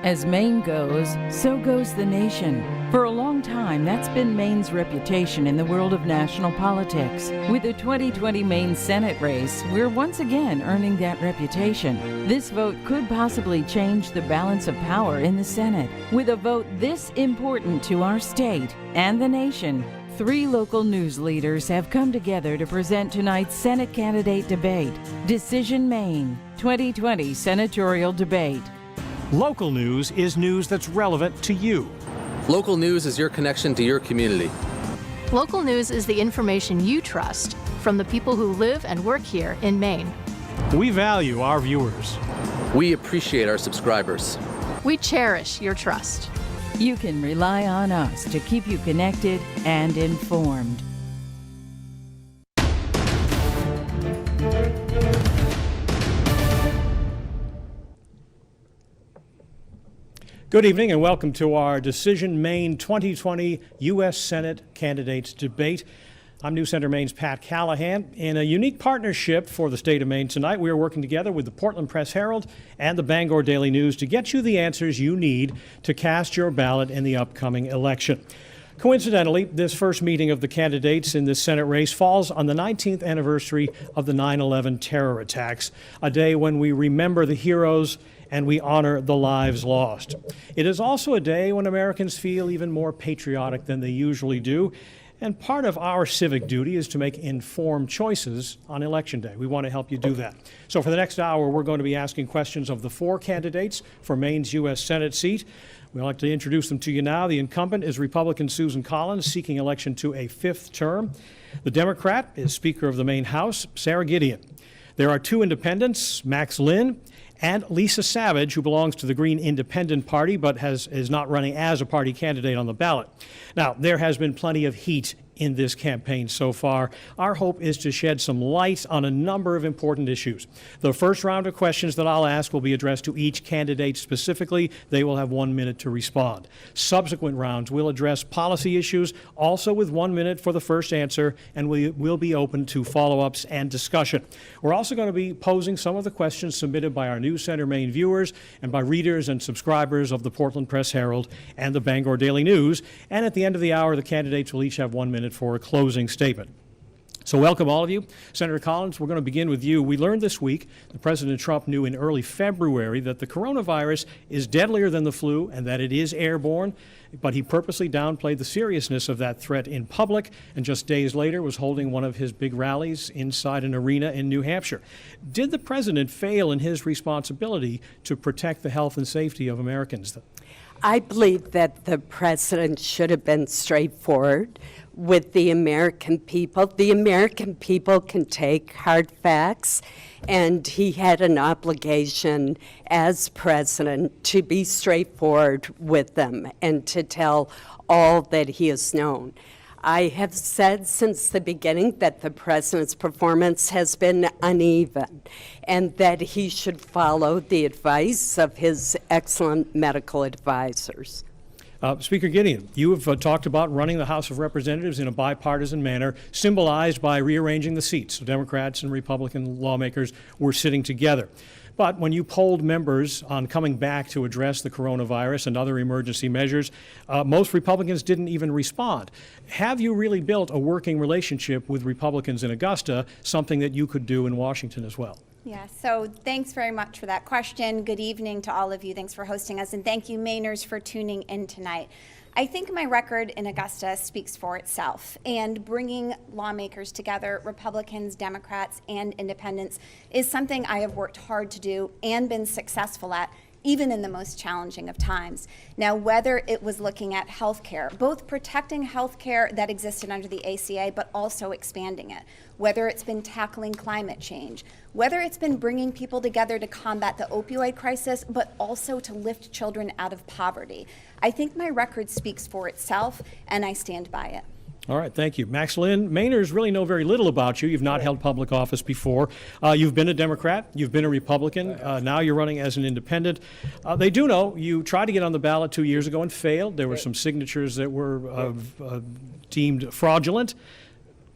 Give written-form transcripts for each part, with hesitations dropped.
As Maine goes, so goes the nation. For a long time, that's been Maine's reputation in the world of national politics. With the 2020 Maine Senate race, we're once again earning that reputation. This vote could possibly change the balance of power in the Senate. With a vote this important to our state and the nation, 3 local news leaders have come together to present tonight's Senate candidate debate, Decision Maine 2020 Senatorial Debate. Local news is news that's relevant to you. Local news is your connection to your community. Local news is the information you trust from the people who live and work here in Maine. We value our viewers. We appreciate our subscribers. We cherish your trust. You can rely on us to keep you connected and informed. Good evening and welcome to our Decision Maine 2020 U.S. Senate Candidates Debate. I'm News Center Maine's Pat Callahan. In a unique partnership for the state of Maine tonight, we are working together with the Portland Press Herald and the Bangor Daily News to get you the answers you need to cast your ballot in the upcoming election. Coincidentally, this first meeting of the candidates in this Senate race falls on the 19th anniversary of the 9/11 terror attacks, a day when we remember the heroes and we honor the lives lost. It is also a day when Americans feel even more patriotic than they usually do, and part of our civic duty is to make informed choices on Election Day. We want to help you do that. So for the next hour, we're going to be asking questions of the 4 candidates for Maine's U.S. Senate seat. We'd like to introduce them to you now. The incumbent is Republican Susan Collins, seeking election to a 5th term. The Democrat is Speaker of the Maine House, Sarah Gideon. There are 2 independents, Max Lynn and Lisa Savage, who belongs to the Green Independent Party but is not running as a party candidate on the ballot. Now, there has been plenty of heat in this campaign so far. Our hope is to shed some light on a number of important issues. The first round of questions that I'll ask will be addressed to each candidate specifically. They will have 1 minute to respond. Subsequent rounds will address policy issues, also with 1 minute for the first answer, and we will be open to follow-ups and discussion. We're also going to be posing some of the questions submitted by our News Center Maine viewers and by readers and subscribers of the Portland Press Herald and the Bangor Daily News. And at the end of the hour, the candidates will each have 1 minute for a closing statement. So welcome all of you. Senator Collins, we're going to begin with you. We learned this week that President Trump knew in early February that the coronavirus is deadlier than the flu and that it is airborne, but he purposely downplayed the seriousness of that threat in public and just days later was holding one of his big rallies inside an arena in New Hampshire. Did the president fail in his responsibility to protect the health and safety of Americans? I believe that the president should have been straightforward with the American people. The American people can take hard facts, and he had an obligation as president to be straightforward with them and to tell all that he has known. I have said since the beginning that the president's performance has been uneven and that he should follow the advice of his excellent medical advisors. Speaker Gideon, you have talked about running the House of Representatives in a bipartisan manner, symbolized by rearranging the seats. So Democrats and Republican lawmakers were sitting together. But when you polled members on coming back to address the coronavirus and other emergency measures, most Republicans didn't even respond. Have you really built a working relationship with Republicans in Augusta, something that you could do in Washington as well? Yeah, so thanks very much for that question. Good evening to all of you. Thanks for hosting us, and thank you, Mainers, for tuning in tonight. I think my record in Augusta speaks for itself, and bringing lawmakers together, Republicans, Democrats, and independents, is something I have worked hard to do and been successful at, even in the most challenging of times. Now, whether it was looking at health care, both protecting health care that existed under the ACA, but also expanding it, whether it's been tackling climate change, whether it's been bringing people together to combat the opioid crisis, but also to lift children out of poverty. I think my record speaks for itself, and I stand by it. All right, thank you. Max Lynn, Mainers really know very little about you. You've not held public office before. You've been a Democrat, you've been a Republican, now you're running as an independent. They do know you tried to get on the ballot 2 years ago and failed. There were some signatures that were deemed fraudulent.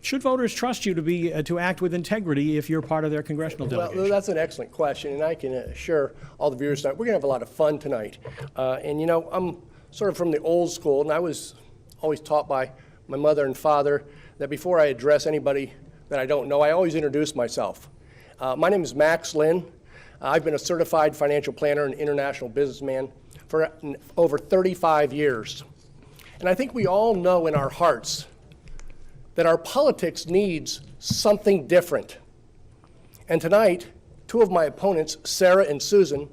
Should voters trust you to act with integrity if you're part of their congressional delegation? Well, that's an excellent question, and I can assure all the viewers that we're going to have a lot of fun tonight. And I'm sort of from the old school, and I was always taught by my mother and father that before I address anybody that I don't know, I always introduce myself. My name is Max Lynn. I've been a certified financial planner and international businessman for over 35 years. And I think we all know in our hearts that our politics needs something different. And tonight, two of my opponents, Sarah and Susan,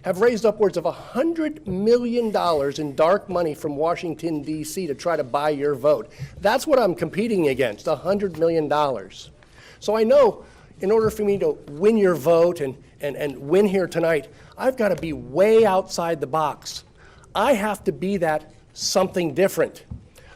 have raised upwards of $100 million in dark money from Washington, D.C. to try to buy your vote. That's what I'm competing against, $100 million. So I know in order for me to win your vote and win here tonight, I've got to be way outside the box. I have to be that something different.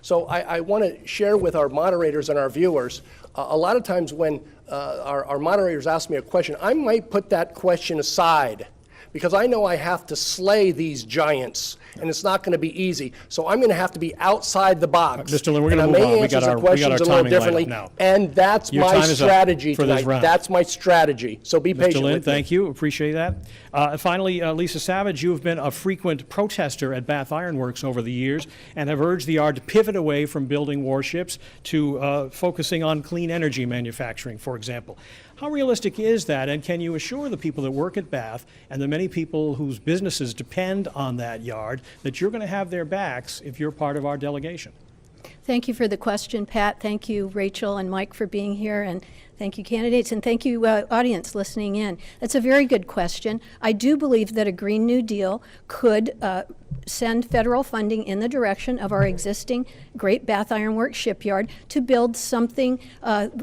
So I want to share with our moderators and our viewers, a lot of times when our moderators ask me a question, I might put that question aside because I know I have to slay these giants, and it's not going to be easy. So I'm going to have to be outside the box. Mr. Lynn, we're going to move on. We got our timing lined up now. And that's my strategy tonight. That's my strategy. So be patient Mr. Lynn, with me. thank you. Appreciate that. Finally, Lisa Savage, you have been a frequent protester at Bath Iron Works over the years and have urged the yard to pivot away from building warships to focusing on clean energy manufacturing, for example. How realistic is that, and can you assure the people that work at Bath and the many people whose businesses depend on that yard that you're going to have their backs if you're part of our delegation? Thank you for the question, Pat. Thank you, Rachel and Mike, for being here, and thank you, candidates, and thank you, audience, listening in. That's a very good question. I do believe that a Green New Deal could send federal funding in the direction of our existing great Bath Iron Works shipyard to build something,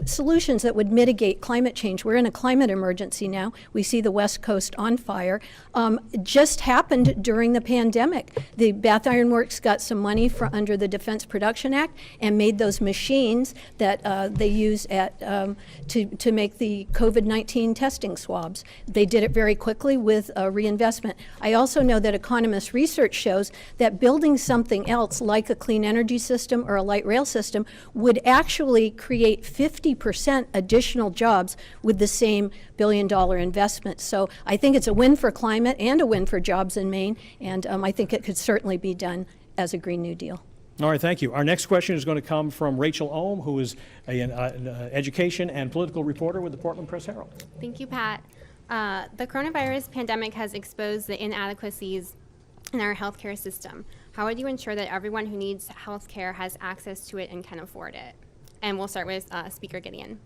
solutions that would mitigate climate change. We're in a climate emergency now. We see the West Coast on fire. It just happened during the pandemic. The Bath Iron Works got some money under the Defense Production Act and made those machines that they use to make the COVID-19 testing swabs. They did it very quickly with reinvestment. I also know that economist research shows that building something else like a clean energy system or a light rail system would actually create 50% additional jobs with the same billion-dollar investment. So I think it's a win for climate and a win for jobs in Maine, and I think it could certainly be done as a Green New Deal. All right, thank you. Our next question is going to come from Rachel Ohm, who is an education and political reporter with the Portland Press-Herald. Thank you, Pat. The coronavirus pandemic has exposed the inadequacies in our healthcare system. How would you ensure that everyone who needs healthcare has access to it and can afford it? And we'll start with Speaker Gideon.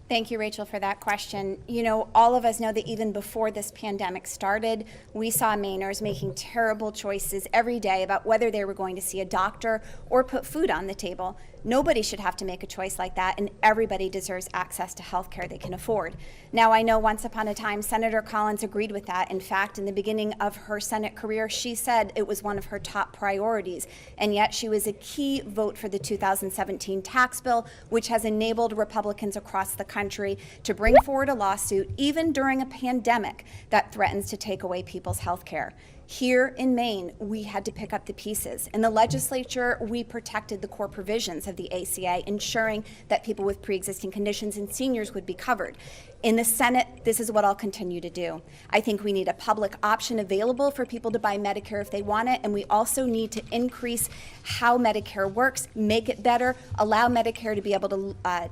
Thank you, Rachel, for that question. You know, all of us know that even before this pandemic started, we saw Mainers making terrible choices every day about whether they were going to see a doctor or put food on the table. Nobody should have to make a choice like that, and everybody deserves access to health care they can afford. Now, I know once upon a time, Senator Collins agreed with that. In fact, in the beginning of her Senate career, she said it was one of her top priorities, and yet she was a key vote for the 2017 tax bill, which has enabled Republicans across the country to bring forward a lawsuit, even during a pandemic, that threatens to take away people's health care. Here in Maine, we had to pick up the pieces. In the legislature, we protected the core provisions of the ACA, ensuring that people with pre-existing conditions and seniors would be covered. In the Senate, this is what I'll continue to do. I think we need a public option available for people to buy Medicare if they want it, and we also need to increase how Medicare works, make it better, allow Medicare to be able to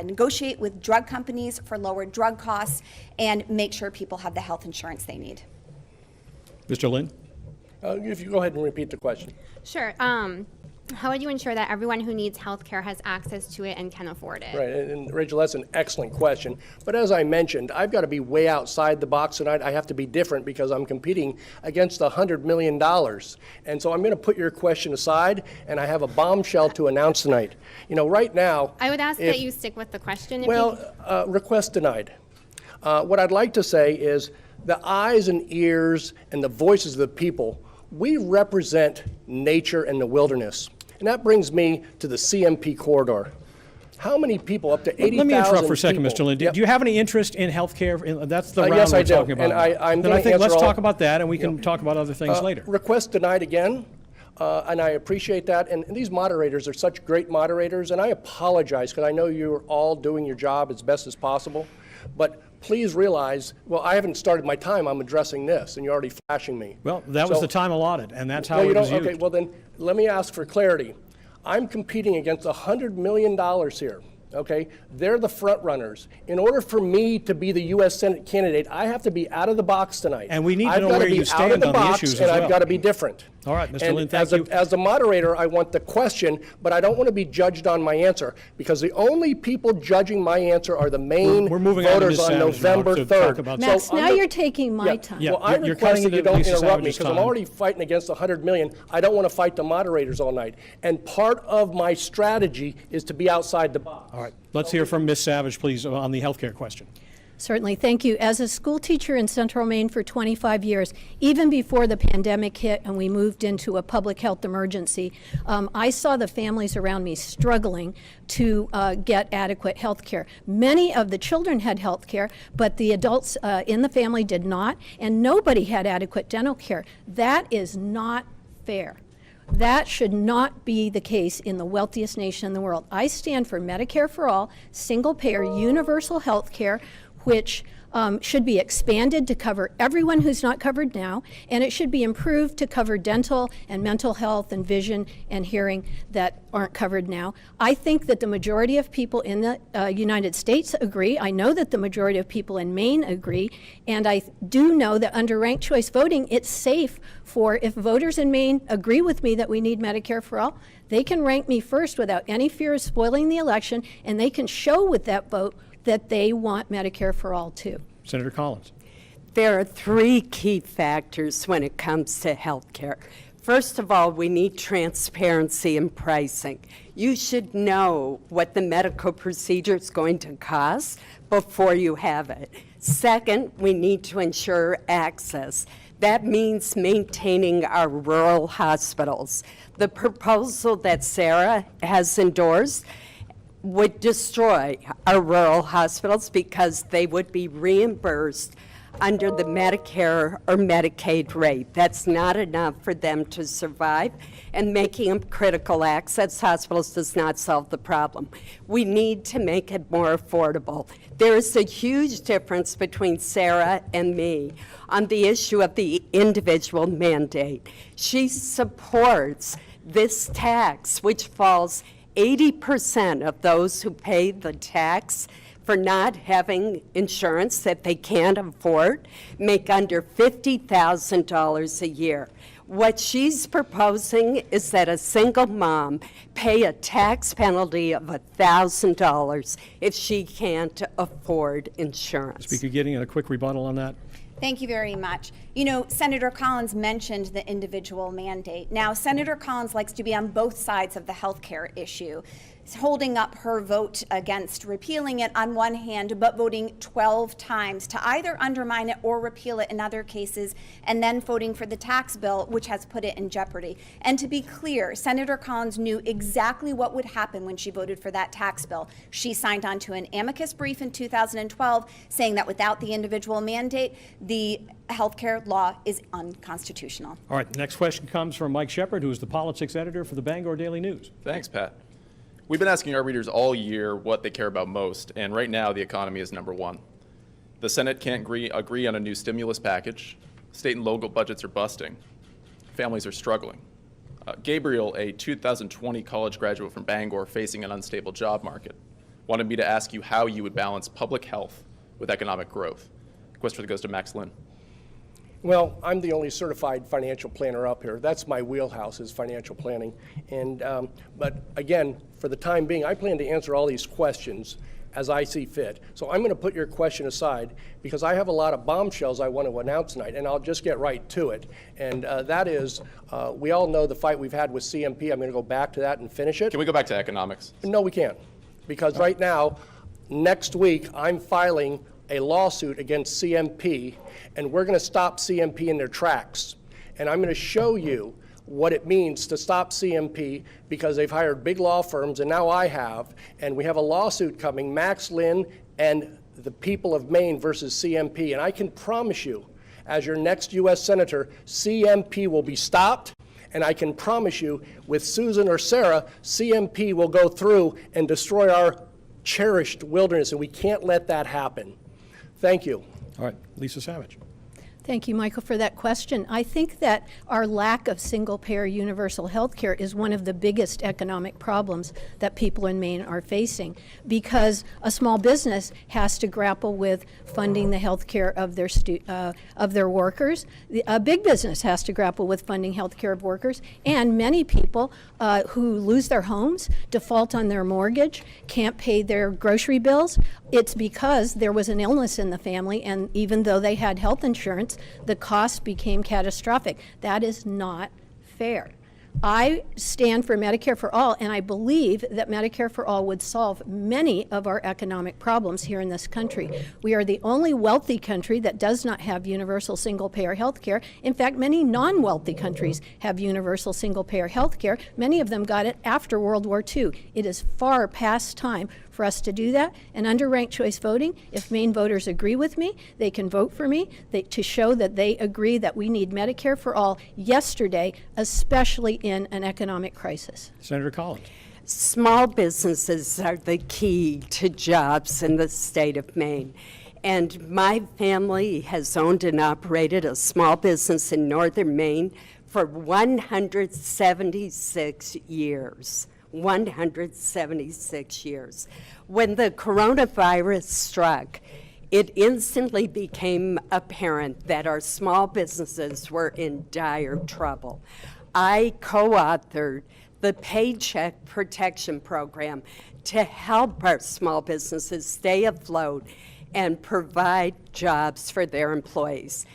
negotiate with drug companies for lower drug costs, and make sure people have the health insurance they need. Mr. Lynn? If you go ahead and repeat the question. Sure. How would you ensure that everyone who needs health care has access to it and can afford it? Right, and Rachel, that's an excellent question. But as I mentioned, I've got to be way outside the box tonight. I have to be different because I'm competing against $100 million. And so I'm going to put your question aside, and I have a bombshell to announce tonight. You know, right now... I would ask that you stick with the question. Request denied. What I'd like to say is the eyes and ears and the voices of the people, we represent nature and the wilderness. And that brings me to the CMP corridor. How many people, up to 80,000 Let me interrupt for a second, people, Mr. Lynn. Yep. Do you have any interest in health care? That's the round yes, we're I do. talking about. And I'm then I gonna think answer let's all- talk about that, and we can talk about other things later. Request denied again. and I appreciate that. And these moderators are such great moderators, and I apologize because I know you're all doing your job as best as possible. But please realize, well, I haven't started my time. I'm addressing this, and you're already flashing me. Well, that was the time allotted, and that's how you it was don't, used. okay, well then, let me ask for clarity. I'm competing against $100 million here. Okay, they're the front runners. In order for me to be the U.S. Senate candidate, I have to be out of the box tonight. And we need to know where you stand on the issues as well. And I've got to be different. All right, Mr. Lynn, thank you. As a moderator, I want the question, but I don't want to be judged on my answer, because the only people judging my answer are the Maine We're moving on to voters Ms. on Savage now November to talk 3rd. about- Max, So now I'm you're taking my time. Yeah, well, I you're request cutting that you into don't Lisa interrupt me, Savage's because I'm time. already fighting against the $100 million. I don't want to fight the moderators all night. And part of my strategy is to be outside the box. All right, let's hear from Ms. Savage, please, on the health care question. Certainly, thank you. As a school teacher in Central Maine for 25 years, even before the pandemic hit and we moved into a public health emergency, I saw the families around me struggling to get adequate health care. Many of the children had health care, but the adults in the family did not, and nobody had adequate dental care. That is not fair. That should not be the case in the wealthiest nation in the world. I stand for Medicare for all, single-payer, universal health care, which should be expanded to cover everyone who's not covered now, and it should be improved to cover dental and mental health and vision and hearing that aren't covered now. I think that the majority of people in the United States agree. I know that the majority of people in Maine agree, and I do know that under ranked choice voting, it's safe for, if voters in Maine agree with me that we need Medicare for all, they can rank me first without any fear of spoiling the election, and they can show with that vote that they want Medicare for all too. Senator Collins. There are three key factors when it comes to health care. First of all, we need transparency in pricing. You should know what the medical procedure is going to cost before you have it. Second, we need to ensure access. That means maintaining our rural hospitals. The proposal that Sarah has endorsed would destroy our rural hospitals because they would be reimbursed under the Medicare or Medicaid rate. That's not enough for them to survive, and making them critical access hospitals does not solve the problem. We need to make it more affordable. There is a huge difference between Sarah and me on the issue of the individual mandate. She supports this tax, which falls 80% of those who pay the tax for not having insurance that they can't afford make under $50,000 a year. What she's proposing is that a single mom pay a tax penalty of $1,000 if she can't afford insurance. Speaker Gidding, a quick rebuttal on that. Thank you very much. You know, Senator Collins mentioned the individual mandate. Now, Senator Collins likes to be on both sides of the health care issue, holding up her vote against repealing it on one hand, but voting 12 times to either undermine it or repeal it in other cases, and then voting for the tax bill, which has put it in jeopardy. And to be clear, Senator Collins knew exactly what would happen when she voted for that tax bill. She signed on to an amicus brief in 2012 saying that without the individual mandate, the healthcare law is unconstitutional. All right, the next question comes from Mike Shepard, who is the politics editor for the Bangor Daily News. Thanks, Pat. We've been asking our readers all year what they care about most, and right now the economy is number one. The Senate can't agree on a new stimulus package. State and local budgets are busting. Families are struggling. Gabriel, a 2020 college graduate from Bangor facing an unstable job market, wanted me to ask you how you would balance public health with economic growth. The question goes to Max Lynn. Well, I'm the only certified financial planner up here. That's my wheelhouse, is financial planning. And but again, for the time being, I plan to answer all these questions as I see fit. So I'm going to put your question aside because I have a lot of bombshells I want to announce tonight, and I'll just get right to it. And that is, we all know the fight we've had with CMP. I'm going to go back to that and finish it. Can we go back to economics? No, we can't. Because right now, next week, I'm filing a lawsuit against CMP, and we're going to stop CMP in their tracks. And I'm going to show you what it means to stop CMP because they've hired big law firms, and now I have, and we have a lawsuit coming, Max Lynn and the people of Maine versus CMP. And I can promise you, as your next U.S. Senator, CMP will be stopped, And I can promise you, with Susan or Sarah, CMP will go through and destroy our cherished wilderness, and we can't let that happen. Thank you. All right, Lisa Savage. Thank you, Michael, for that question. I think that our lack of single-payer universal health care is one of the biggest economic problems that people in Maine are facing, because a small business has to grapple with funding the health care of their workers. A big business has to grapple with funding health care of workers, and many people who lose their homes, default on their mortgage, can't pay their grocery bills. It's because there was an illness in the family, and even though they had health insurance, the cost became catastrophic. That is not fair. I stand for Medicare for all, and I believe that Medicare for all would solve many of our economic problems here in this country. We are the only wealthy country that does not have universal single-payer health care. In fact, many non-wealthy countries have universal single-payer health care. Many of them got it after World War II. It is far past time for us to do that. And under ranked choice voting, if Maine voters agree with me, they can vote for me to show that they agree that we need Medicare for all yesterday, especially in an economic crisis. Senator Collins. Small businesses are the key to jobs in the state of Maine. And my family has owned and operated a small business in northern Maine for 176 years. 176 years. When the coronavirus struck, it instantly became apparent that our small businesses were in dire trouble. I co-authored the Paycheck Protection Program to help our small businesses stay afloat and provide jobs for their employees.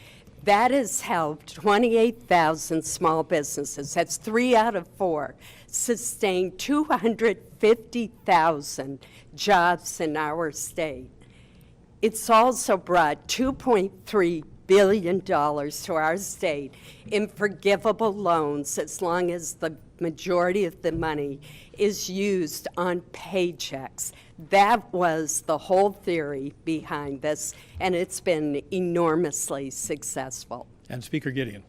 That has helped 28,000 small businesses, that's 3 out of 4, sustain 250,000 jobs in our state. It's also brought $2.3 billion to our state in forgivable loans, as long as the majority of the money is used on paychecks. That was the whole theory behind this, and it's been enormously successful. And Speaker Gideon.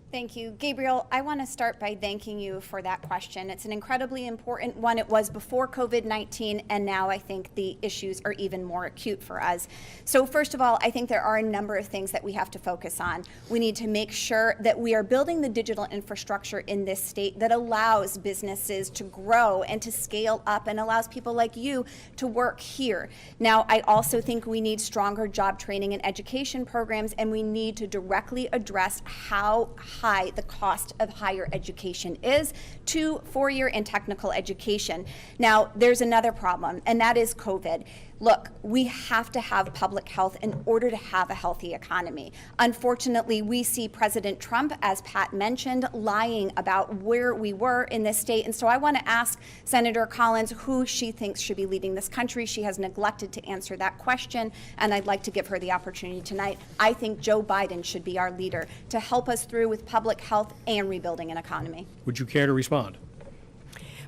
Thank you. Gabriel, I want to start by thanking you for that question. It's an incredibly important one. It was before COVID-19, and now I think the issues are even more acute for us. So first of all, I think there are a number of things that we have to focus on. We need to make sure that we are building the digital infrastructure in this state that allows businesses to grow and to scale up and allows people like you to work here. Now, I also think we need stronger job training and education programs, and we need to directly address how high the cost of higher education is to four-year and technical education. Now, there's another problem, and that is COVID. Look, we have to have public health in order to have a healthy economy. Unfortunately, we see President Trump, as Pat mentioned, lying about where we were in this state. And so I want to ask Senator Collins who she thinks should be leading this country. She has neglected to answer that question, and I'd like to give her the opportunity tonight. I think Joe Biden should be our leader to help us through with public health and rebuilding an economy. Would you care to respond?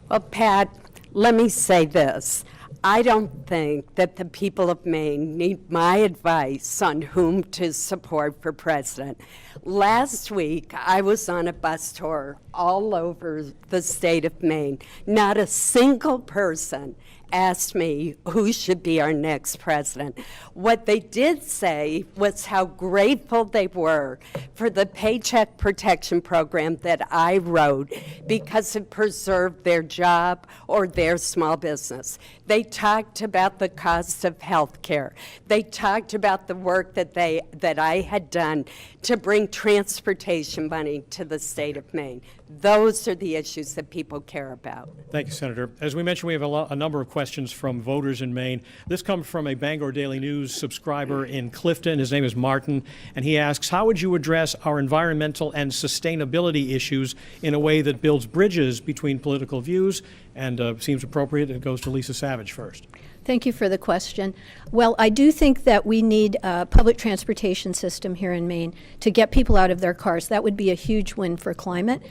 Well, Pat, let me say this. I don't think that the people of Maine need my advice on whom to support for president. Last week, I was on a bus tour all over the state of Maine. Not a single person asked me who should be our next president. What they did say was how grateful they were for the Paycheck Protection Program that I wrote because it preserved their job or their small business. They talked about the cost of health care. They talked about the work that I had done to bring transportation money to the state of Maine. Those are the issues that people care about. Thank you, Senator. As we mentioned, we have a number of questions from voters in Maine. This comes from a Bangor Daily News subscriber in Clifton. His name is Martin, and he asks, how would you address our environmental and sustainability issues in a way that builds bridges between political views? And seems appropriate. It goes to Lisa Savage first. Thank you for the question. Well, I do think that we need a public transportation system here in Maine to get people out of their cars. That would be a huge win for climate.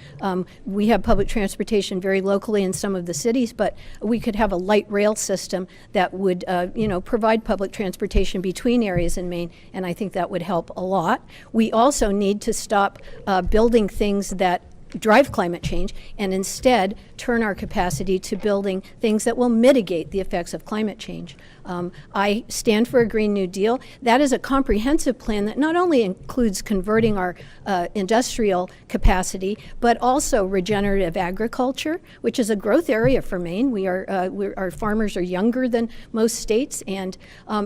We have public transportation very locally in some of the cities, but we could have a light rail system that would, provide public transportation between areas in Maine, and I think that would help a lot. We also need to stop building things that drive climate change and instead turn our capacity to building things that will mitigate the effects of climate change. I stand for a Green New Deal. That is a comprehensive plan that not only includes converting our industrial capacity, but also regenerative agriculture, which is a growth area for Maine. Our farmers are younger than most states, and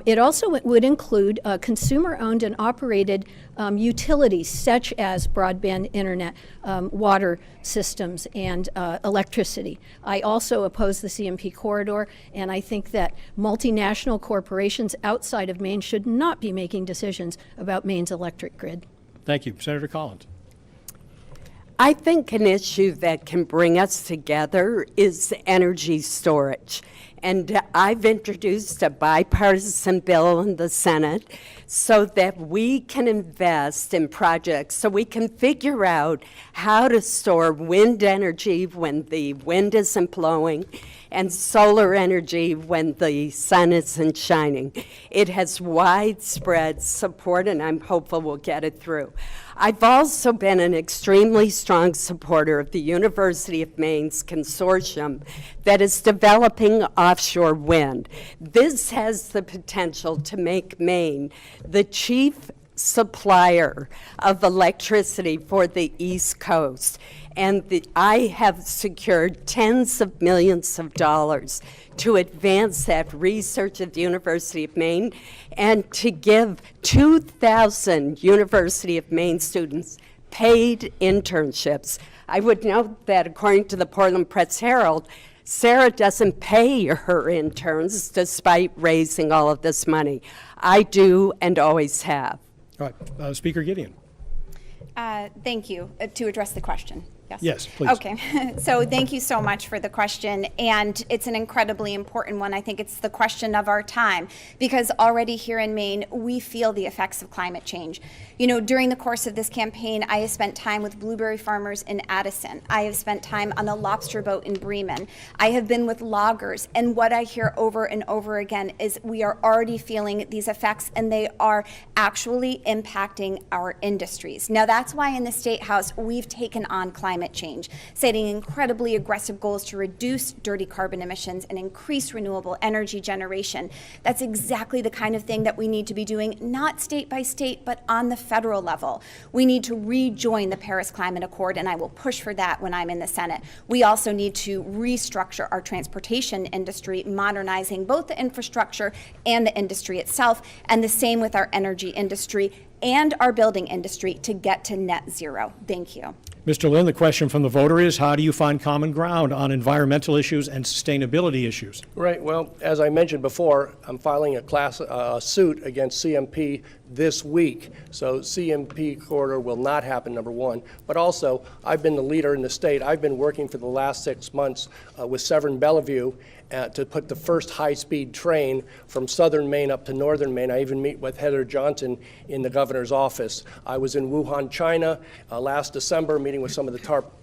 it also would include consumer-owned and operated utilities such as broadband internet, water systems, and electricity. I also oppose the CMP corridor, and I think that multinational corporations outside of Maine should not be making decisions about Maine's electric grid. Thank you. Senator Collins. I think an issue that can bring us together is energy storage. And I've introduced a bipartisan bill in the Senate so that we can invest in projects, so we can figure out how to store wind energy when the wind isn't blowing and solar energy when the sun isn't shining. It has widespread support, and I'm hopeful we'll get it through. I've also been an extremely strong supporter of the University of Maine's consortium that is developing offshore wind. This has the potential to make Maine the chief supplier of electricity for the East Coast. And I have secured tens of millions of dollars to advance that research at the University of Maine and to give 2,000 University of Maine students paid internships. I would note that according to the Portland Press Herald, Sarah doesn't pay her interns despite raising all of this money. I do and always have. All right. Speaker Gideon. Thank you. To address the question. Yes, please. Okay, so thank you so much for the question, and it's an incredibly important one. I think it's the question of our time, because already here in Maine, we feel the effects of climate change. You know, during the course of this campaign, I have spent time with blueberry farmers in Addison. I have spent time on a lobster boat in Bremen. I have been with loggers, and what I hear over and over again is we are already feeling these effects, and they are actually impacting our industries. Now, that's why in the State House, we've taken on climate change, setting incredibly aggressive goals to reduce dirty carbon emissions and increase renewable energy generation. That's exactly the kind of thing that we need to be doing, not state by state, but on the federal level. We need to rejoin the Paris Climate Accord, and I will push for that when I'm in the Senate. We also need to restructure our transportation industry, modernizing both the infrastructure and the industry itself, and the same with our energy industry and our building industry to get to net zero. Thank you. Mr. Lynn, the question from the voter is, how do you find common ground on environmental issues and sustainability issues? Right. Well, as I mentioned before, I'm filing a suit against CMP this week. So CMP corridor will not happen, number one. But also, I've been the leader in the state. I've been working for the last 6 months with Severn Bellevue to put the first high-speed train from southern Maine up to northern Maine. I even meet with Heather Johnson in the governor's office. I was in Wuhan, China last December, meeting with some of the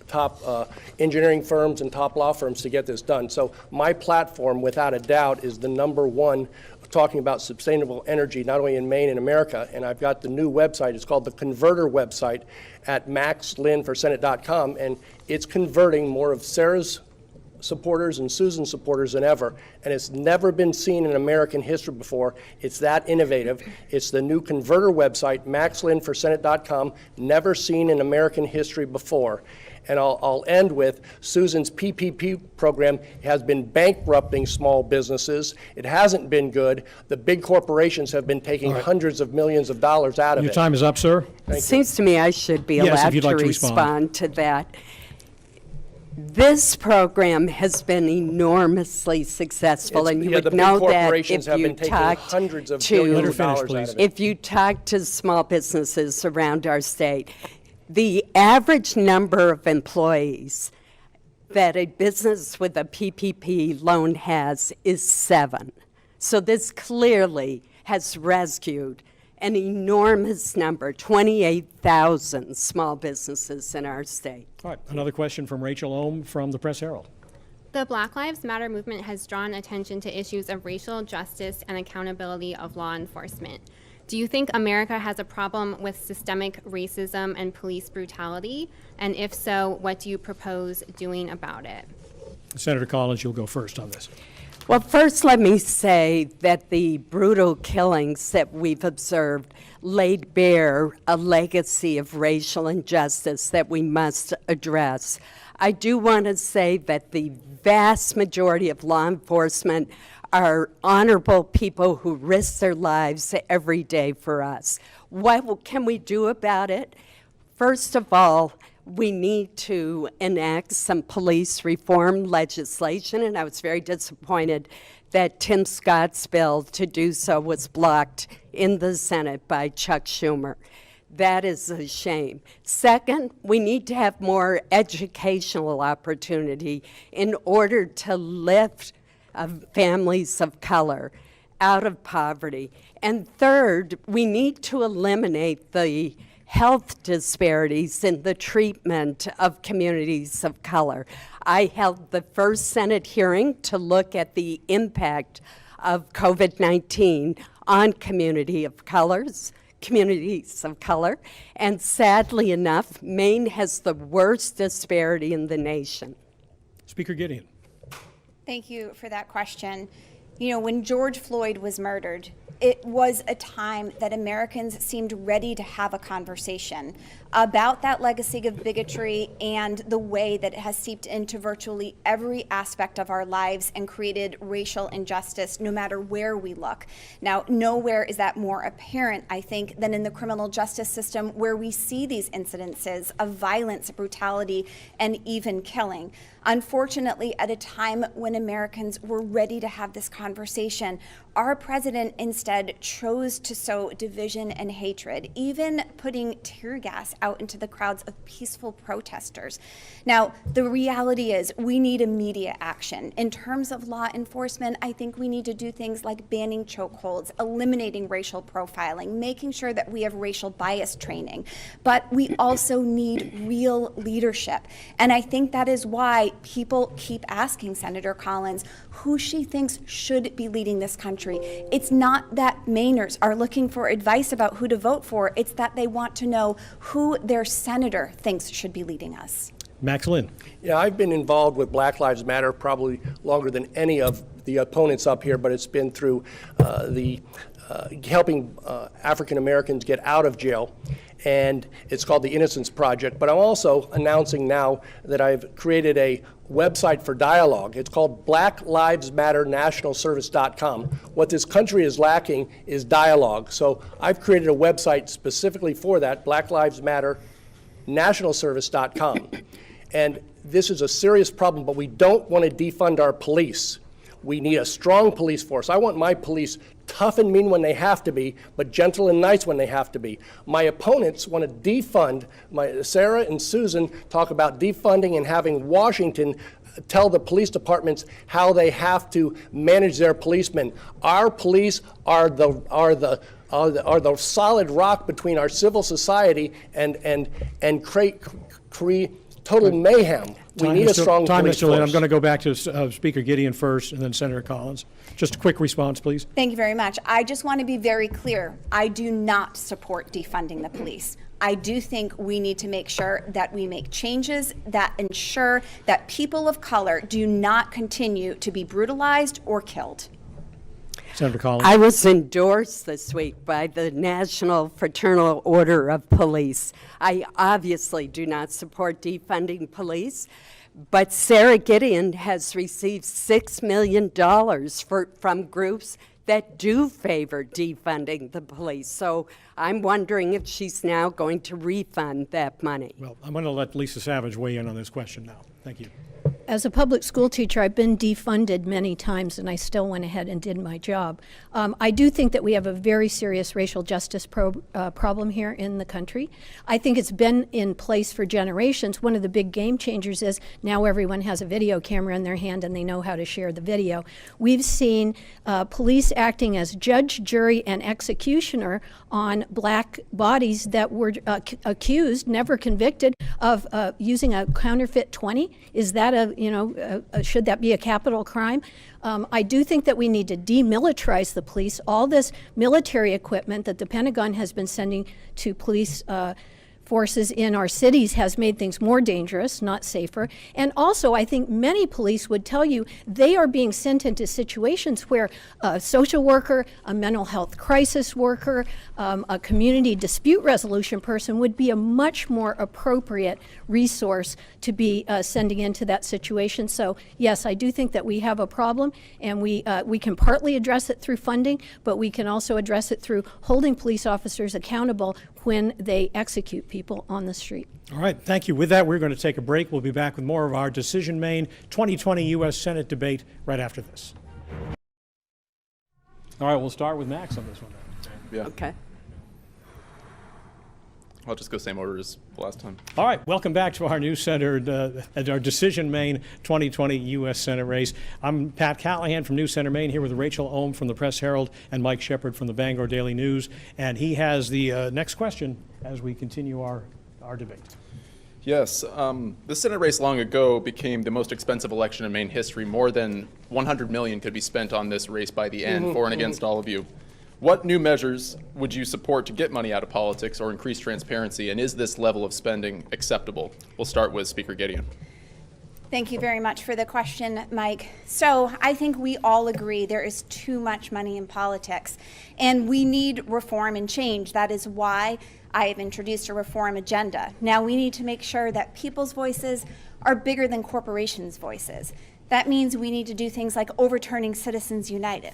top engineering firms and top law firms to get this done. So my platform, without a doubt, is the number one talking about sustainable energy, not only in Maine and America. And I've got the new website. It's called the Converter website at maxlynnforsenate.com, and it's converting more of Sarah's supporters and Susan's supporters than ever, and it's never been seen in American history before. It's that innovative. It's the new Converter website, maxlynnforsenate.com, never seen in American history before. And I'll end with Susan's PPP program has been bankrupting small businesses. It hasn't been good. The big corporations have been taking hundreds of millions of dollars out of it. Your time is up, sir. It seems to me I should be allowed to respond to that. This program has been enormously successful, and you would know that if you talked if you talk to small businesses around our state. The average number of employees that a business with a PPP loan has is 7. So this clearly has rescued an enormous number, 28,000 small businesses in our state. All right, another question from Rachel Ohm from the Press Herald. The Black Lives Matter movement has drawn attention to issues of racial justice and accountability of law enforcement. Do you think America has a problem with systemic racism and police brutality? And if so, what do you propose doing about it? Senator Collins, you'll go first on this. Well, first, let me say that the brutal killings that we've observed laid bare a legacy of racial injustice that we must address. I do want to say that the vast majority of law enforcement are honorable people who risk their lives every day for us. What can we do about it? First of all, we need to enact some police reform legislation, and I was very disappointed that Tim Scott's bill to do so was blocked in the Senate by Chuck Schumer. That is a shame. Second, we need to have more educational opportunity in order to lift families of color out of poverty. And third, we need to eliminate the health disparities in the treatment of communities of color. I held the first Senate hearing to look at the impact of COVID-19 on communities of color, and sadly enough, Maine has the worst disparity in the nation. Speaker Gideon. Thank you for that question. You know, when George Floyd was murdered, it was a time that Americans seemed ready to have a conversation about that legacy of bigotry and the way that it has seeped into virtually every aspect of our lives and created racial injustice no matter where we look. Now, nowhere is that more apparent, I think, than in the criminal justice system, where we see these incidences of violence, brutality, and even killing. Unfortunately, at a time when Americans were ready to have this conversation, our president instead chose to sow division and hatred, even putting tear gas out into the crowds of peaceful protesters. Now, the reality is we need immediate action. In terms of law enforcement, I think we need to do things like banning chokeholds, eliminating racial profiling, making sure that we have racial bias training. But we also need real leadership. And I think that is why people keep asking Senator Collins who she thinks should be leading this country. It's not that Mainers are looking for advice about who to vote for, it's that they want to know who their senator thinks should be leading us. Max Lynn. Yeah, I've been involved with Black Lives Matter probably longer than any of the opponents up here, but it's been through helping African Americans get out of jail. And it's called the Innocence Project. But I'm also announcing now that I've created a website for dialogue. It's called blacklivesmatternationalservice.com. What this country is lacking is dialogue. So I've created a website specifically for that, blacklivesmatternationalservice.com. And this is a serious problem, but we don't want to defund our police. We need a strong police force. I want my police tough and mean when they have to be, but gentle and nice when they have to be. My opponents want to defund. Sarah and Susan talk about defunding and having Washington tell the police departments how they have to manage their policemen. Our police are the solid rock between our civil society and create total mayhem. We need a strong police force. I'm going to go back to Speaker Gideon first and then Senator Collins. Just a quick response, please. Thank you very much. I just want to be very clear. I do not support defunding the police. I do think we need to make sure that we make changes that ensure that people of color do not continue to be brutalized or killed. Senator Collins. I was endorsed this week by the National Fraternal Order of Police. I obviously do not support defunding police, but Sarah Gideon has received $6 million from groups that do favor defunding the police. So I'm wondering if she's now going to refund that money. Well, I'm going to let Lisa Savage weigh in on this question now. Thank you. As a public school teacher, I've been defunded many times, and I still went ahead and did my job. I do think that we have a very serious racial justice problem here in the country. I think it's been in place for generations. One of the big game changers is now everyone has a video camera in their hand and they know how to share the video. We've seen police acting as judge, jury, and executioner on black bodies that were accused, never convicted, of using a counterfeit 20. Is that a should that be a capital crime? I do think that we need to demilitarize the police. All this military equipment that the Pentagon has been sending to police forces in our cities has made things more dangerous, not safer. And also, I think many police would tell you they are being sent into situations where a social worker, a mental health crisis worker, a community dispute resolution person would be a much more appropriate resource to be sending into that situation. So yes, I do think that we have a problem, and we can partly address it through funding, but we can also address it through holding police officers accountable when they execute people on the street. All right, thank you. With that, we're going to take a break. We'll be back with more of our Decision Maine 2020 U.S. Senate debate right after this. All right, we'll start with Max on this one. Yeah. Okay. I'll just go same order as last time. All right, welcome back to our news-centered, our Decision Maine 2020 U.S. Senate race. I'm Pat Callahan from News Center Maine, here with Rachel Ohm from the Press Herald and Mike Shepard from the Bangor Daily News. And he has the next question as we continue our debate. Yes, the Senate race long ago became the most expensive election in Maine history. More than $100 million could be spent on this race by the end, for and against all of you. What new measures would you support to get money out of politics or increase transparency, and is this level of spending acceptable? We'll start with Speaker Gideon. Thank you very much for the question, Mike. So I think we all agree there is too much money in politics, and we need reform and change. That is why I have introduced a reform agenda. Now we need to make sure that people's voices are bigger than corporations' voices. That means we need to do things like overturning Citizens United.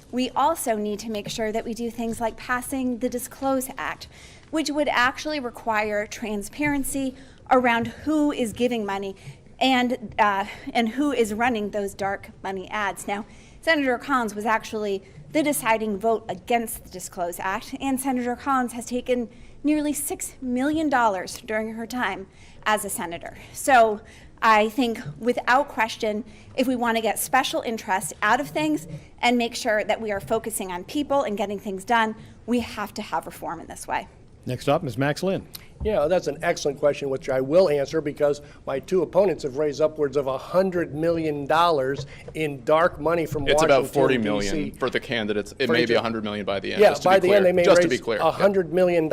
We also need to make sure that we do things like passing the Disclose Act, which would actually require transparency around who is giving money and who is running those dark money ads. Now, Senator Collins was actually the deciding vote against the Disclose Act, and Senator Collins has taken nearly $6 million during her time as a senator. So I think without question, if we want to get special interest out of things and make sure that we are focusing on people and getting things done, we have to have reform in this way. Next up is Max Lynn. Yeah, that's an excellent question, which I will answer because my two opponents have raised upwards of $100 million in dark money from Washington, It's about $40 million DC. for the candidates. It may be $100 million by the end. Yeah, just to by be the clear. end they may just raise to be clear. $100 million,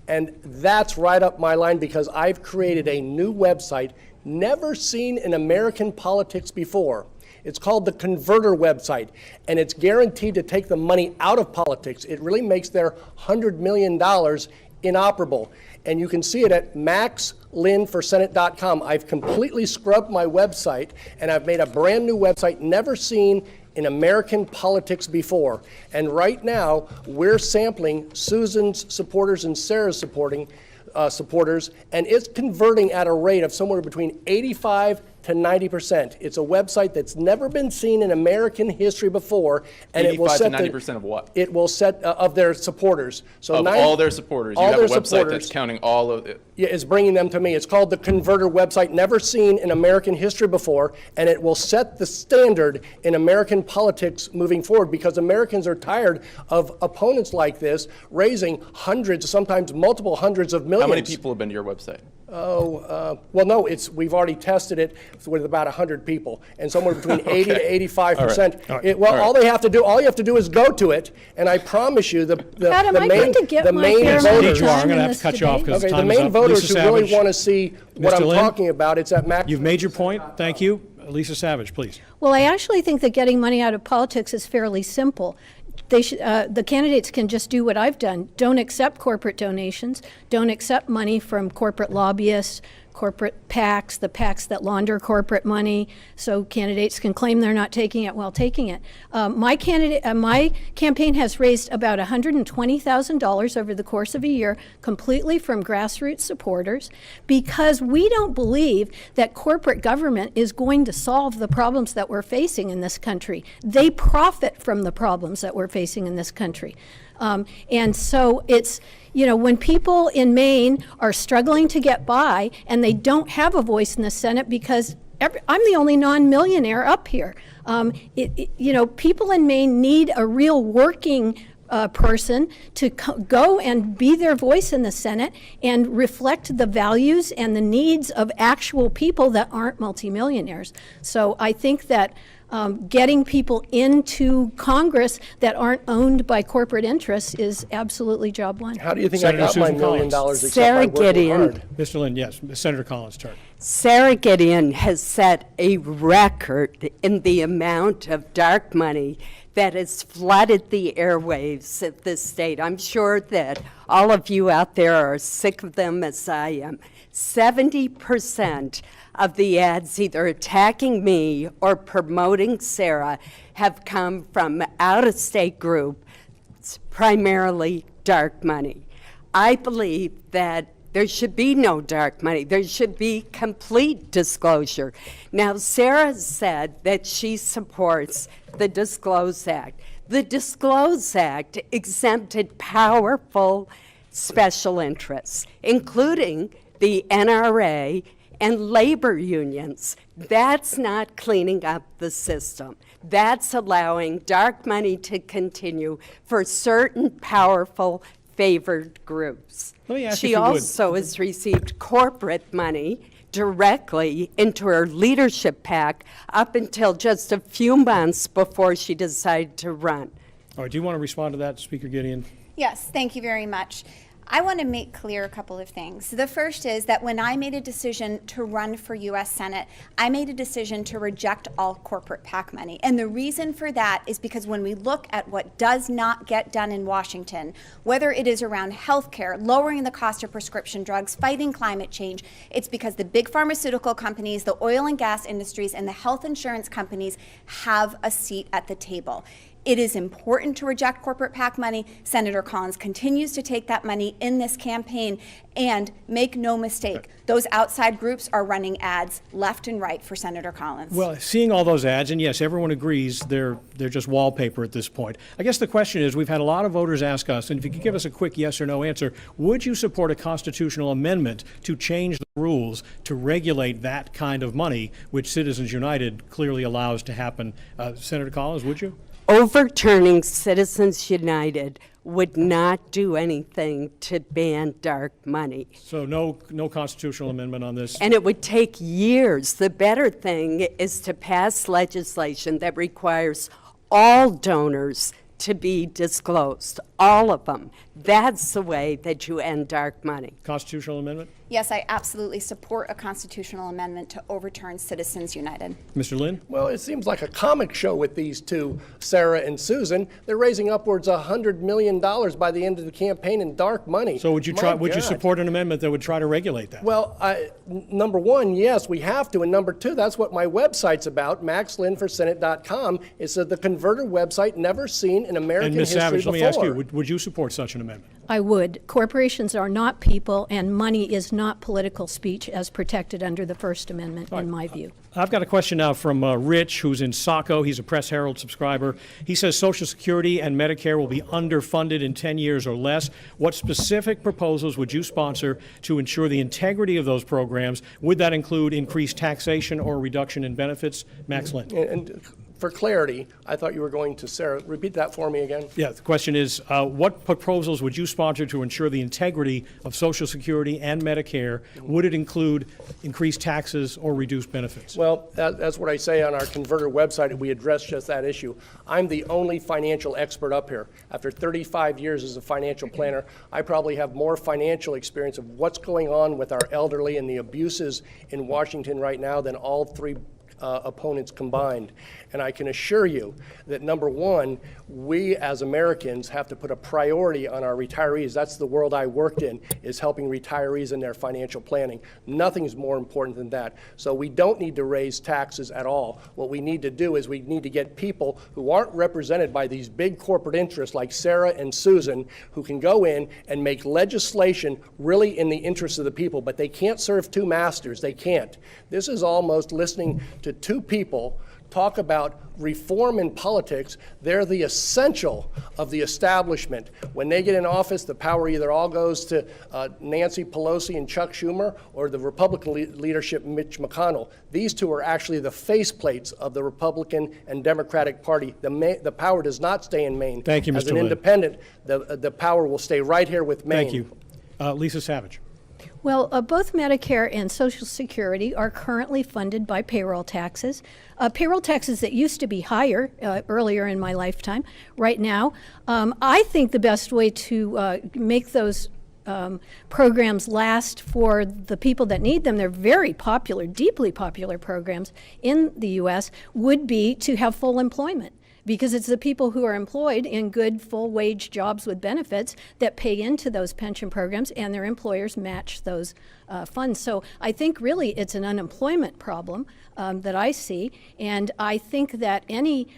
and that's right up my line because I've created a new website never seen in American politics before. It's called the Converter website, and it's guaranteed to take the money out of politics. It really makes their $100 million inoperable. And you can see it at maxlynnforsenate.com. I've completely scrubbed my website, and I've made a brand new website never seen in American politics before. And right now, we're sampling Susan's supporters and Sarah's supporters, and it's converting at a rate of somewhere between 85 to 90%. It's a website that's never been seen in American history before, and it will set 90% of what? It will set of their supporters. So of all their supporters, you have a website that's counting all of it. Yeah, it's bringing them to me. It's called the Converter website, never seen in American history before, and it will set the standard in American politics moving forward because Americans are tired of opponents like this raising hundreds, sometimes multiple hundreds of millions. How many people have been to your website? Well, no, we've already tested it with about 100 people, and somewhere between 80 to 85%. All right. All you have to do is go to it, and I promise you, the main voters. I'm going to have to cut you off because Okay, the time is main up. voters Lisa who really Savage. want to see what Mr. I'm Lynn? talking about, it's at Max. You've made your point. Thank you. Lisa Savage, please. Well, I actually think that getting money out of politics is fairly simple. The candidates can just do what I've done. Don't accept corporate donations. Don't accept money from corporate lobbyists, corporate PACs, the PACs that launder corporate money, so candidates can claim they're not taking it while taking it. My campaign has raised about $120,000 over the course of a year, completely from grassroots supporters, because we don't believe that corporate government is going to solve the problems that we're facing in this country. They profit from the problems that we're facing in this country. And so it's, when people in Maine are struggling to get by and they don't have a voice in the Senate because I'm the only non-millionaire up here. People in Maine need a real working person to go and be their voice in the Senate and reflect the values and the needs of actual people that aren't multimillionaires. So I think that getting people into Congress that aren't owned by corporate interests is absolutely job one. How do you think Senator I got my Susan $1 million Collins. except Sarah by working Gideon. hard? Mr. Lynn, yes. Senator Collins' turn. Sarah Gideon has set a record in the amount of dark money that has flooded the airwaves of this state. I'm sure that all of you out there are sick of them as I am. 70% of the ads either attacking me or promoting Sarah have come from out-of-state groups, primarily dark money. I believe that there should be no dark money. There should be complete disclosure. Now, Sarah said that she supports the Disclose Act. The Disclose Act exempted powerful special interests, including the NRA and labor unions. That's not cleaning up the system. That's allowing dark money to continue for certain powerful favored groups. Let me ask She you if you would. also has received corporate money directly into her leadership PAC up until just a few months before she decided to run. All right, do you want to respond to that, Speaker Gideon? Yes, thank you very much. I want to make clear a couple of things. The first is that when I made a decision to run for U.S. Senate, I made a decision to reject all corporate PAC money. And the reason for that is because when we look at what does not get done in Washington, whether it is around health care, lowering the cost of prescription drugs, fighting climate change, it's because the big pharmaceutical companies, the oil and gas industries, and the health insurance companies have a seat at the table. It is important to reject corporate PAC money. Senator Collins continues to take that money in this campaign. And make no mistake, those outside groups are running ads left and right for Senator Collins. Well, seeing all those ads, and yes, everyone agrees they're just wallpaper at this point. I guess the question is, we've had a lot of voters ask us, and if you could give us a quick yes or no answer, would you support a constitutional amendment to change the rules to regulate that kind of money, which Citizens United clearly allows to happen? Senator Collins, would you? Overturning Citizens United would not do anything to ban dark money. So no constitutional amendment on this? And it would take years. The better thing is to pass legislation that requires all donors to be disclosed, all of them. That's the way that you end dark money. Constitutional amendment? Yes, I absolutely support a constitutional amendment to overturn Citizens United. Mr. Lynn? Well, it seems like a comic show with these two, Sarah and Susan. They're raising upwards of $100 million by the end of the campaign in dark money. So would you support an amendment that would try to regulate that? Well, number one, yes, we have to. And number two, that's what my website's about, maxlynnforsenate.com. It's the converter website, never seen in American And Ms. history Savage, before. let me ask you, would you support such an amendment? I would. Corporations are not people, and money is not political speech as protected under the First Amendment, in my view. I've got a question now from Rich, who's in Saco. He's a Press Herald subscriber. He says Social Security and Medicare will be underfunded in 10 years or less. What specific proposals would you sponsor to ensure the integrity of those programs? Would that include increased taxation or reduction in benefits? Max Lynn. And for clarity, I thought you were going to, Sarah, repeat that for me again. Yeah, the question is, what proposals would you sponsor to ensure the integrity of Social Security and Medicare? Would it include increased taxes or reduced benefits? Well, that's what I say on our Converter website. We address just that issue. I'm the only financial expert up here. After 35 years as a financial planner, I probably have more financial experience of what's going on with our elderly and the abuses in Washington right now than all three opponents combined. And I can assure you that, number one, we as Americans have to put a priority on our retirees. That's the world I worked in, is helping retirees in their financial planning. Nothing's more important than that. So we don't need to raise taxes at all. What we need to do is we need to get people who aren't represented by these big corporate interests like Sarah and Susan, who can go in and make legislation really in the interest of the people, but they can't serve two masters. They can't. This is almost listening to two people talk about reform in politics, they're the essential of the establishment. When they get in office, the power either all goes to Nancy Pelosi and Chuck Schumer or the Republican leadership, Mitch McConnell. These two are actually the faceplates of the Republican and Democratic Party. The power does not stay in Maine. Thank you, Mr. As an Lynn. independent, the power will stay right here with Maine. Thank you. Lisa Savage. Well, both Medicare and Social Security are currently funded by payroll taxes. Payroll taxes that used to be higher earlier in my lifetime. Right now, I think the best way to make those programs last for the people that need them, they're very popular, deeply popular programs in the U.S., would be to have full employment. Because it's the people who are employed in good full-wage jobs with benefits that pay into those pension programs, and their employers match those funds. So I think really it's an unemployment problem that I see, and I think that any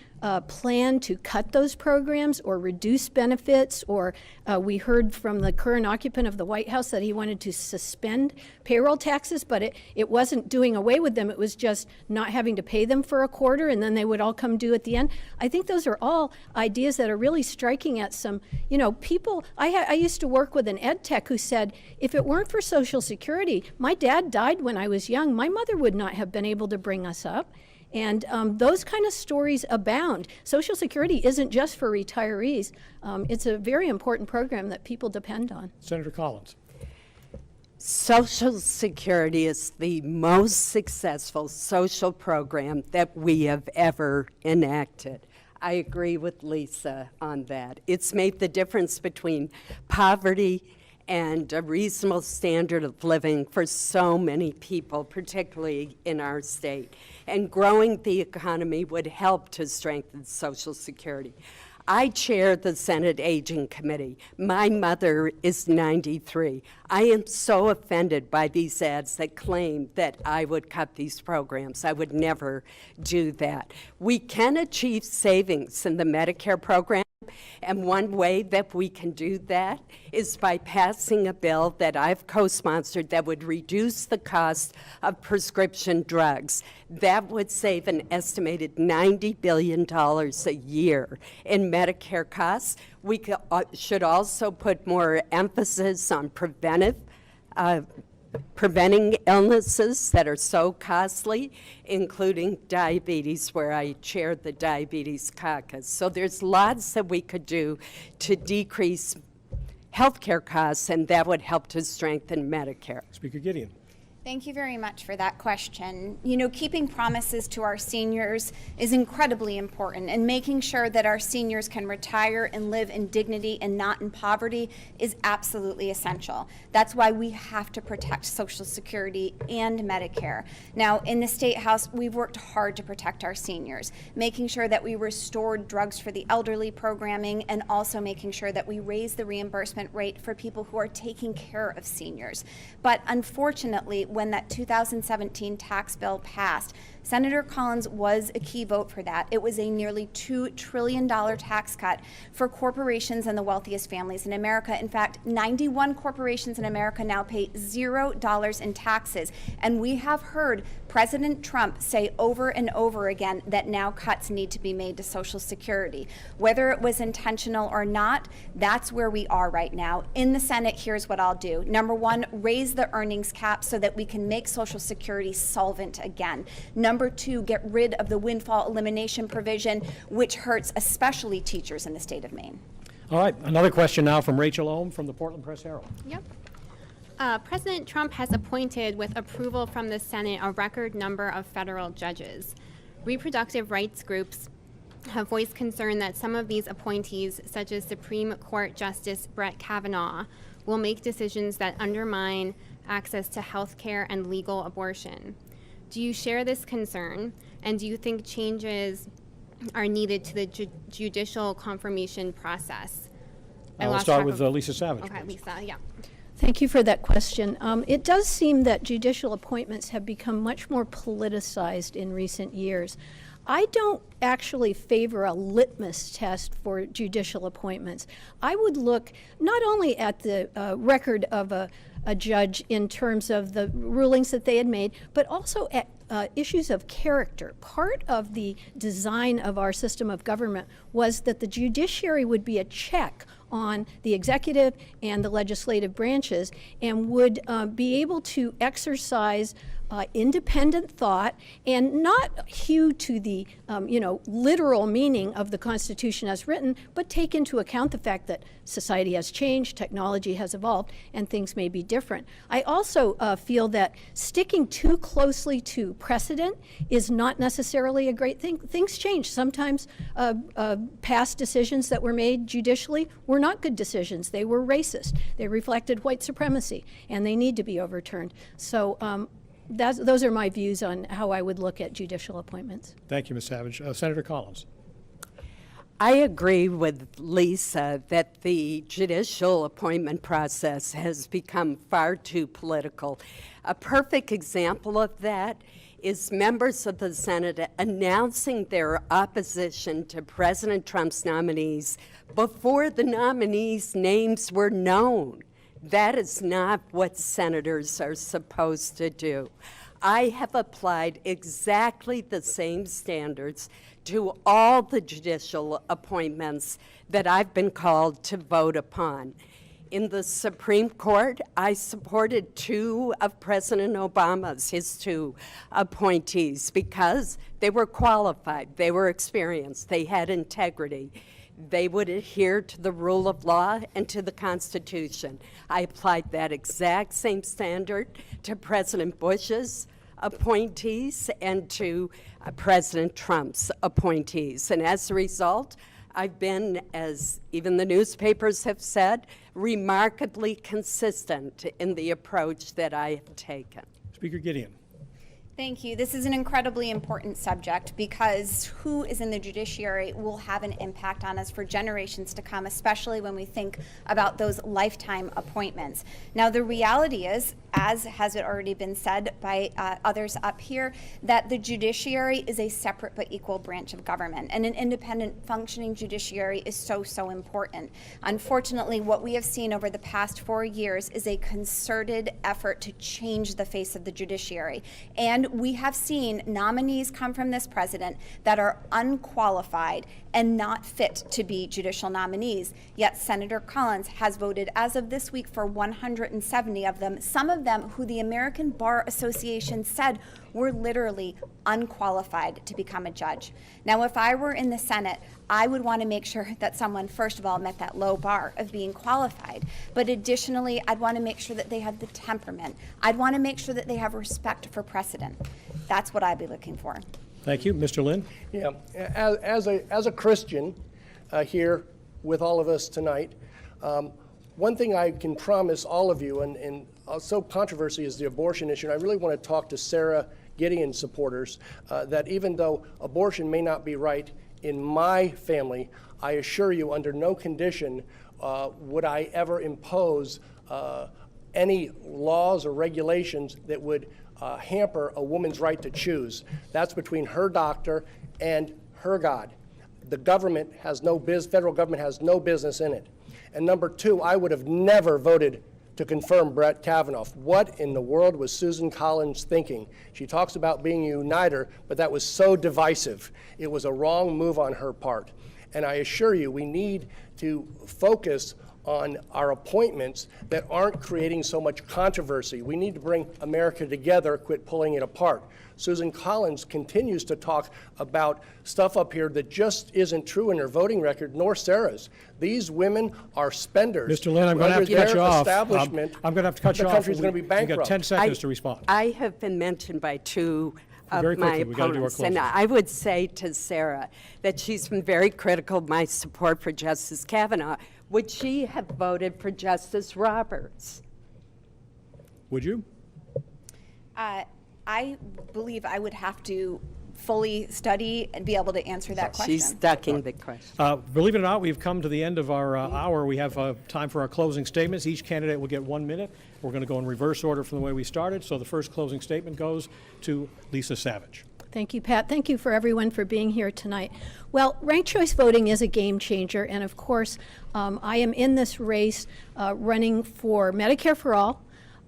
plan to cut those programs or reduce benefits, or we heard from the current occupant of the White House that he wanted to suspend payroll taxes, but it wasn't doing away with them, it was just not having to pay them for a quarter and then they would all come due at the end. I think those are all ideas that are really striking at some, people. I used to work with an ed tech who said, if it weren't for Social Security, my dad died when I was young, my mother would not have been able to bring us up. And those kind of stories abound. Social Security isn't just for retirees. It's a very important program that people depend on. Senator Collins. Social Security is the most successful social program that we have ever enacted. I agree with Lisa on that. It's made the difference between poverty and a reasonable standard of living for so many people, particularly in our state. And growing the economy would help to strengthen Social Security. I chair the Senate Aging Committee. My mother is 93. I am so offended by these ads that claim that I would cut these programs. I would never do that. We can achieve savings in the Medicare program, and one way that we can do that is by passing a bill that I've co-sponsored that would reduce the cost of prescription drugs. That would save an estimated $90 billion a year in Medicare costs. We should also put more emphasis on preventing illnesses that are so costly, including diabetes, where I chair the Diabetes Caucus. So there's lots that we could do to decrease healthcare costs, and that would help to strengthen Medicare. Speaker Gideon. Thank you very much for that question. Keeping promises to our seniors is incredibly important, and making sure that our seniors can retire and live in dignity and not in poverty is absolutely essential. That's why we have to protect Social Security and Medicare. Now, in the State House, we've worked hard to protect our seniors, making sure that we restored drugs for the elderly programming, and also making sure that we raise the reimbursement rate for people who are taking care of seniors. But unfortunately, when that 2017 tax bill passed, Senator Collins was a key vote for that. It was a nearly $2 trillion tax cut for corporations and the wealthiest families in America. In fact, 91 corporations in America now pay $0 in taxes. And we have heard President Trump say over and over again that now cuts need to be made to Social Security. Whether it was intentional or not, that's where we are right now. In the Senate, here's what I'll do. Number one, raise the earnings cap so that we can make Social Security solvent again. Number two, get rid of the windfall elimination provision, which hurts especially teachers in the state of Maine. All right, another question now from Rachel Ohm from the Portland Press Herald. Yep. President Trump has appointed, with approval from the Senate, a record number of federal judges. Reproductive rights groups have voiced concern that some of these appointees, such as Supreme Court Justice Brett Kavanaugh, will make decisions that undermine access to health care and legal abortion. Do you share this concern, and do you think changes are needed to the judicial confirmation process? I'll start with Lisa Savage. Okay, Lisa, yeah. Thank you for that question. It does seem that judicial appointments have become much more politicized in recent years. I don't actually favor a litmus test for judicial appointments. I would look not only at the record of a judge in terms of the rulings that they had made, but also at issues of character. Part of the design of our system of government was that the judiciary would be a check on the executive and the legislative branches and would be able to exercise independent thought and not hew to the literal meaning of the Constitution as written, but take into account the fact that society has changed, technology has evolved, and things may be different. I also feel that sticking too closely to precedent is not necessarily a great thing. Things change. Sometimes past decisions that were made judicially were not good decisions. They were racist. They reflected white supremacy, and they need to be overturned. So those are my views on how I would look at judicial appointments. Thank you, Ms. Savage. Senator Collins. I agree with Lisa that the judicial appointment process has become far too political. A perfect example of that is members of the Senate announcing their opposition to President Trump's nominees before the nominees' names were known. That is not what senators are supposed to do. I have applied exactly the same standards to all the judicial appointments that I've been called to vote upon. In the Supreme Court, I supported two of President his two appointees, because they were qualified, they were experienced, they had integrity. They would adhere to the rule of law and to the Constitution. I applied that exact same standard to President Bush's appointees and to President Trump's appointees. And as a result, I've been, as even the newspapers have said, remarkably consistent in the approach that I have taken. Speaker Gideon. Thank you. This is an incredibly important subject because who is in the judiciary will have an impact on us for generations to come, especially when we think about those lifetime appointments. Now, the reality is, as has already been said by others up here, that the judiciary is a separate but equal branch of government, and an independent functioning judiciary is so important. Unfortunately, what we have seen over the past 4 years is a concerted effort to change the face of the judiciary. And we have seen nominees come from this president that are unqualified and not fit to be judicial nominees. Yet Senator Collins has voted as of this week for 170 of them, some of them who the American Bar Association said were literally unqualified to become a judge. Now, if I were in the Senate, I would want to make sure that someone, first of all, met that low bar of being qualified. But additionally, I'd want to make sure that they have the temperament. I'd want to make sure that they have respect for precedent. That's what I'd be looking for. Thank you. Mr. Lynn? Yeah, as a Christian here with all of us tonight, one thing I can promise all of you, and so controversy is the abortion issue, and I really want to talk to Sarah Gideon supporters, that even though abortion may not be right in my family, I assure you under no condition would I ever impose any laws or regulations that would hamper a woman's right to choose. That's between her doctor and her God. The government has federal government has no business in it. And number two, I would have never voted to confirm Brett Kavanaugh. What in the world was Susan Collins thinking? She talks about being a uniter, but that was so divisive. It was a wrong move on her part. And I assure you, we need to focus on our appointments that aren't creating so much controversy. We need to bring America together, quit pulling it apart. Susan Collins continues to talk about stuff up here that just isn't true in her voting record, nor Sarah's. These women are spenders. Mr. Lynn, I'm going to have to cut you off. I'm going to have to cut you off. The country's going to be bankrupt. You've got 10 seconds to respond. I have been mentioned by two of very my quickly, we gotta do our opponents, and closing. I would say to Sarah that she's been very critical of my support for Justice Kavanaugh. Would she have voted for Justice Roberts? Would you? I believe I would have to fully study and be able to answer that question. She's ducking the question. Believe it or not, we've come to the end of our hour. We have time for our closing statements. Each candidate will get 1 minute. We're going to go in reverse order from the way we started. So the first closing statement goes to Lisa Savage. Thank you, Pat. Thank you for everyone for being here tonight. Well, ranked choice voting is a game changer, and of course, I am in this race running for Medicare for all,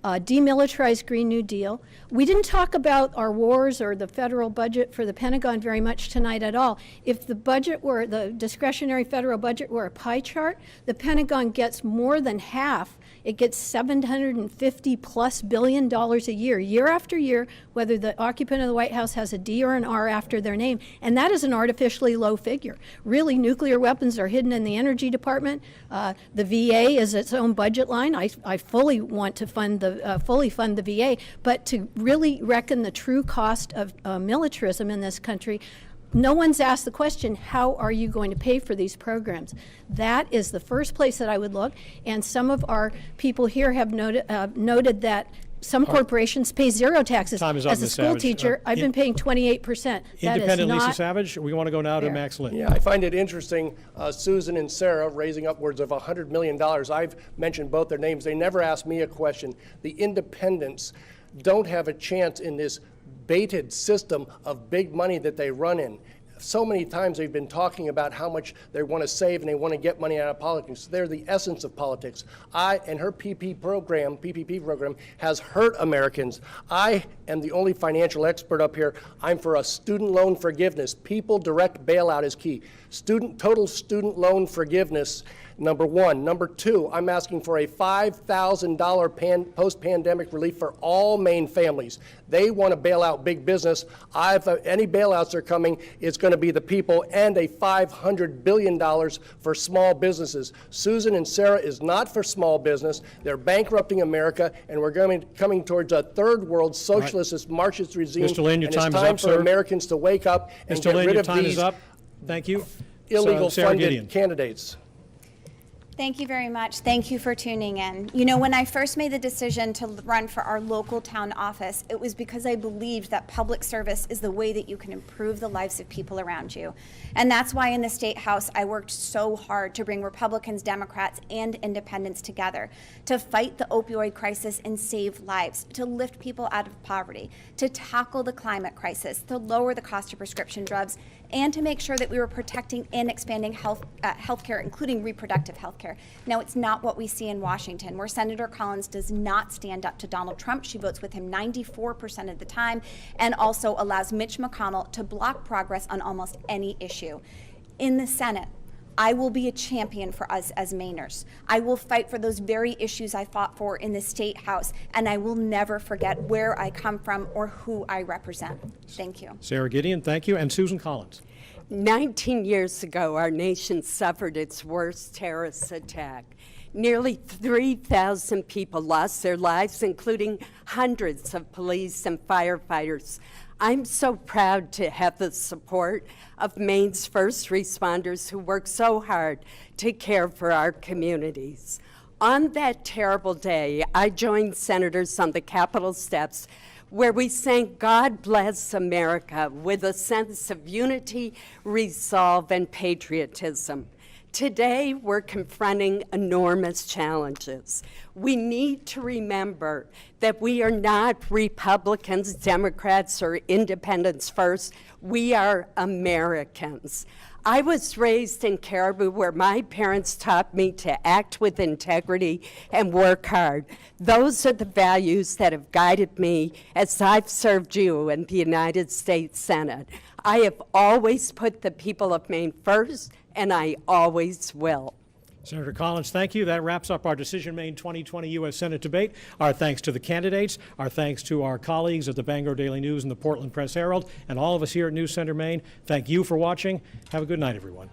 demilitarized Green New Deal. We didn't talk about our wars or the federal budget for the Pentagon very much tonight at all. If the discretionary federal budget were a pie chart, the Pentagon gets more than half. It gets $750+ billion a year after year, whether the occupant of the White House has a D or an R after their name. And that is an artificially low figure. Really, nuclear weapons are hidden in the Energy Department. The VA is its own budget line. I fully want to fully fund the VA, but to really reckon the true cost of militarism in this country, no one's asked the question, how are you going to pay for these programs? That is the first place that I would look, and some of our people here have noted that some corporations pay zero taxes. Time is up, As a Ms. school Savage. teacher, I've been paying 28%. That is Independent Lisa not Savage, we want to go now to fair. Max Lynn. Yeah, I find it interesting, Susan and Sarah raising upwards of $100 million. I've mentioned both their names. They never asked me a question. The independents don't have a chance in this baited system of big money that they run in. So many times they've been talking about how much they want to save and they want to get money out of politics. They're the essence of politics. And her PPP program has hurt Americans. I am the only financial expert up here. I'm for a student loan forgiveness. People direct bailout is key. Total student loan forgiveness, number one. Number two, I'm asking for a $5,000 post-pandemic relief for all Maine families. They want to bail out big business. Any bailouts are coming, it's going to be the people, and a $500 billion for small businesses. Susan and Sarah is not for small business. They're bankrupting America, and we're coming towards a third world socialist Marxist regime. Mr. Lynn, your and time it's is time up, for sir. Americans to wake up and Mr. get Lynn, rid your of time these is up. Thank you. illegal Sarah Gideon. funded candidates. Thank you very much. Thank you for tuning in. You know, when I first made the decision to run for our local town office, it was because I believed that public service is the way that you can improve the lives of people around you. And that's why in the State House, I worked so hard to bring Republicans, Democrats, and independents together to fight the opioid crisis and save lives, to lift people out of poverty, to tackle the climate crisis, to lower the cost of prescription drugs, and to make sure that we were protecting and expanding healthcare, including reproductive healthcare. Now, it's not what we see in Washington, where Senator Collins does not stand up to Donald Trump. She votes with him 94% of the time, and also allows Mitch McConnell to block progress on almost any issue. In the Senate, I will be a champion for us as Mainers. I will fight for those very issues I fought for in the State House, and I will never forget where I come from or who I represent. Thank you. Sarah Gideon, thank you. And Susan Collins. 19 years ago, our nation suffered its worst terrorist attack. Nearly 3,000 people lost their lives, including hundreds of police and firefighters. I'm so proud to have the support of Maine's first responders who work so hard to care for our communities. On that terrible day, I joined senators on the Capitol steps where we sang God Bless America with a sense of unity, resolve, and patriotism. Today, we're confronting enormous challenges. We need to remember that we are not Republicans, Democrats, or independents first. We are Americans. I was raised in Caribou, where my parents taught me to act with integrity and work hard. Those are the values that have guided me as I've served you in the United States Senate. I have always put the people of Maine first, and I always will. Senator Collins, thank you. That wraps up our Decision Maine 2020 U.S. Senate debate. Our thanks to the candidates, our thanks to our colleagues at the Bangor Daily News and the Portland Press Herald, and all of us here at News Center Maine. Thank you for watching. Have a good night, everyone.